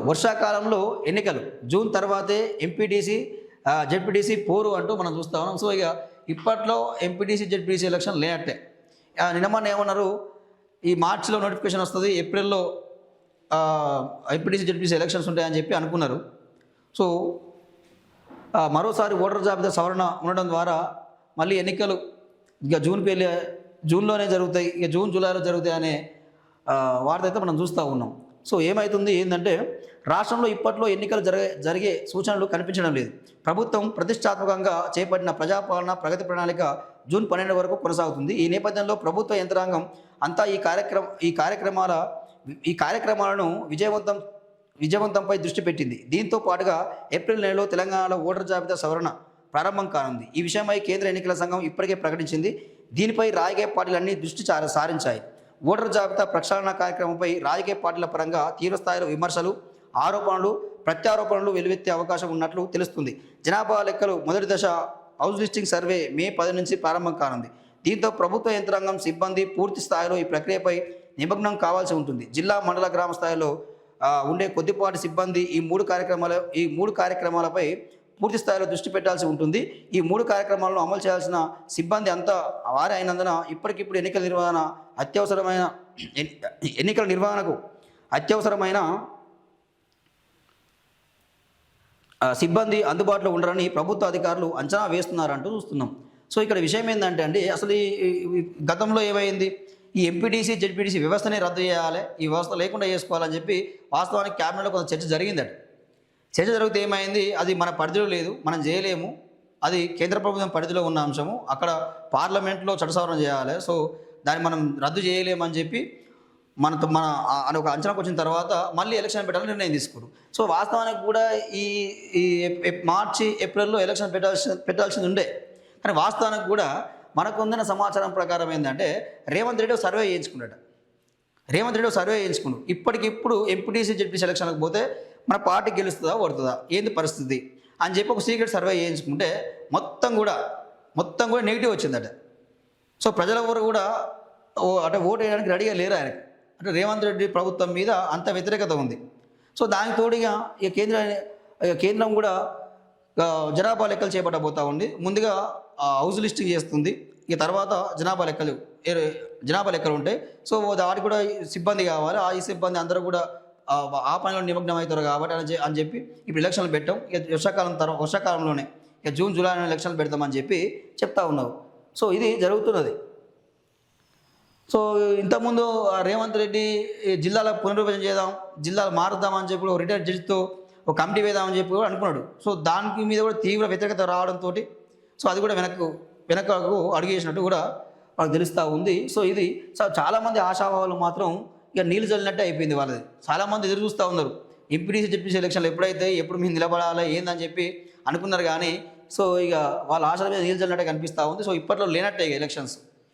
వర్షాకాలంలో ఎన్నికలు జూన్ తర్వాతే ఎంపీటీసీ జెడ్పీటీసీ పోరు అంటూ మనం చూస్తూ ఉన్నాం. సో ఇక ఇప్పట్లో ఎంపీటీసీ జెడ్పీటీసీ ఎలక్షన్ లేనట్టే. నిన్న మొన్న ఏమన్నారు, ఈ మార్చిలో నోటిఫికేషన్ వస్తుంది, ఏప్రిల్లో ఎంపీటీసీ జెడ్పీటీసీ ఎలక్షన్స్ ఉంటాయని చెప్పి అనుకున్నారు. సో మరోసారి ఓటర్ జాబితా సవరణ ఉండడం ద్వారా మళ్ళీ ఎన్నికలు ఇక జూన్లోనే జరుగుతాయి, ఇక జూన్ జూలైలో జరుగుతాయి అనే వార్త అయితే మనం చూస్తూ ఉన్నాం. సో ఏమవుతుంది ఏంటంటే, రాష్ట్రంలో ఇప్పట్లో ఎన్నికలు జరిగే సూచనలు కనిపించడం లేదు. ప్రభుత్వం ప్రతిష్టాత్మకంగా చేపట్టిన ప్రజాపాలన ప్రగతి ప్రణాళిక జూన్ 12 వరకు కొనసాగుతుంది. ఈ నేపథ్యంలో ప్రభుత్వ యంత్రాంగం అంతా ఈ కార్యక్రమాలను విజయవంతంపై దృష్టి పెట్టింది. దీంతో పాటుగా ఏప్రిల్ నెలలో తెలంగాణలో ఓటర్ జాబితా సవరణ ప్రారంభం కానుంది. ఈ విషయమై కేంద్ర ఎన్నికల సంఘం ఇప్పటికే ప్రకటించింది. దీనిపై రాజకీయ పార్టీలన్నీ దృష్టి సారించాయి. ఓటర్ జాబితా ప్రక్షాళన కార్యక్రమంపై రాజకీయ పార్టీల పరంగా తీవ్రస్థాయిలో విమర్శలు, ఆరోపణలు, ప్రత్యారోపణలు వెలువెత్తే అవకాశం ఉన్నట్లు తెలుస్తుంది. జనాభా లెక్కలు మొదటి దశ హౌస్ లిస్టింగ్ సర్వే మే 10 నుంచి ప్రారంభం కానుంది. దీంతో ప్రభుత్వ యంత్రాంగం సిబ్బంది పూర్తి స్థాయిలో ఈ ప్రక్రియపై నిమగ్నం కావాల్సి ఉంటుంది. జిల్లా, మండల, గ్రామ స్థాయిలో ఉండే కొద్దిపాటి సిబ్బంది ఈ మూడు కార్యక్రమాలపై పూర్తి స్థాయిలో దృష్టి పెట్టాల్సి ఉంటుంది. ఈ 3 కార్యక్రమాలను అమలు చేయాల్సిన సిబ్బంది అంతా వారే అయినందున ఇప్పటికిప్పుడు ఎన్నికల నిర్వహణకు అత్యవసరమైన సిబ్బంది అందుబాటులో ఉండరని ప్రభుత్వ అధికారులు అంచనా వేస్తున్నారంటూ చూస్తున్నాం. సో ఇక్కడ విషయం ఏంటంటే అండి, అసలు ఈ గతంలో ఏమైంది, ఈ ఎంపీటీసీ జెడ్పీటీసీ వ్యవస్థనే రద్దు చేయాలి, ఈ వ్యవస్థ లేకుండా చేసుకోవాలని చెప్పి వాస్తవానికి క్యాబినెట్లో కొంత చర్చ జరిగిందట. చర్చ జరిగితే ఏమైంది, అది మన పరిధిలో లేదు, మనం చేయలేము, అది కేంద్ర ప్రభుత్వం పరిధిలో ఉన్న అంశము, అక్కడ పార్లమెంట్లో చట్టసవరణ చేయాలి, సో దాన్ని మనం రద్దు చేయలేమని చెప్పి మన అని ఒక అంచనాకు వచ్చిన తర్వాత మళ్ళీ ఎలక్షన్ పెట్టాలని నిర్ణయం తీసుకున్నారు. సో వాస్తవానికి కూడా ఈ మార్చి ఏప్రిల్లో ఎలక్షన్ పెట్టాల్సింది ఉండే. కానీ వాస్తవానికి కూడా మనకు ఉందిన సమాచారం ప్రకారం ఏంటంటే, రేవంత్ రెడ్డి సర్వే చేయించుకున్నాడు. ఇప్పటికిప్పుడు ఎంపీటీసీ జెడ్పీటీసీ ఎలక్షన్కి పోతే మన పార్టీ గెలుస్తుందా ఓడుతుందా ఏంది పరిస్థితి అని చెప్పి ఒక సీక్రెట్ సర్వే చేయించుకుంటే మొత్తం కూడా నెగిటివ్ వచ్చిందట. సో ప్రజలెవరు కూడా అంటే ఓటు వేయడానికి రెడీగా లేరు ఆయనకి. అంటే రేవంత్ రెడ్డి ప్రభుత్వం మీద అంత వ్యతిరేకత ఉంది. సో దానికి తోడుగా ఇక కేంద్రం కూడా జనాభా లెక్కలు చేపట్టబోతూ ఉంది. ముందుగా హౌస్ లిస్టింగ్ చేస్తుంది, ఇక తర్వాత జనాభా లెక్కలు ఉంటాయి. సో వాటికి కూడా సిబ్బంది కావాలి, ఈ సిబ్బంది అందరూ కూడా ఆ పనిలో నిమగ్నం అవుతారు కాబట్టి అని చెప్పి ఇప్పుడు ఎలక్షన్లు పెట్టాం. ఇక వర్షాకాలంలోనే ఇక జూన్ జూలైలో ఎలక్షన్లు పెడతామని చెప్పి చెప్తా ఉన్నారు. సో ఇది జరుగుతున్నది. సో ఇంతకుముందు రేవంత్ రెడ్డి జిల్లాల పునర్విభజన చేద్దాం, జిల్లాలు మారుద్దామని చెప్పి ఒక రిటైర్డ్ జడ్జితో ఒక కమిటీ వేద్దామని చెప్పి కూడా అనుకున్నాడు. సో దానికి మీద కూడా తీవ్ర వ్యతిరేకత రావడంతో సో అది కూడా వెనకకు అడుగు చేసినట్టు కూడా మనకు తెలుస్తూ ఉంది. సో ఇది చాలామంది ఆశావాహులు మాత్రం ఇక నీళ్ళు చల్లినట్టే అయిపోయింది వాళ్ళది. చాలామంది ఎదురు చూస్తూ ఉన్నారు, ఎంపీటీసీ జెడ్పీటీసీ ఎలక్షన్లు ఎప్పుడు మేము నిలబడాలి ఏందని చెప్పి అనుకున్నారు. కానీ సో ఇక వాళ్ళ ఆశల మీద నీళ్ళు చల్లినట్టే కనిపిస్తూ ఉంది. సో ఇప్పట్లో లేనట్టే ఎలక్షన్స్.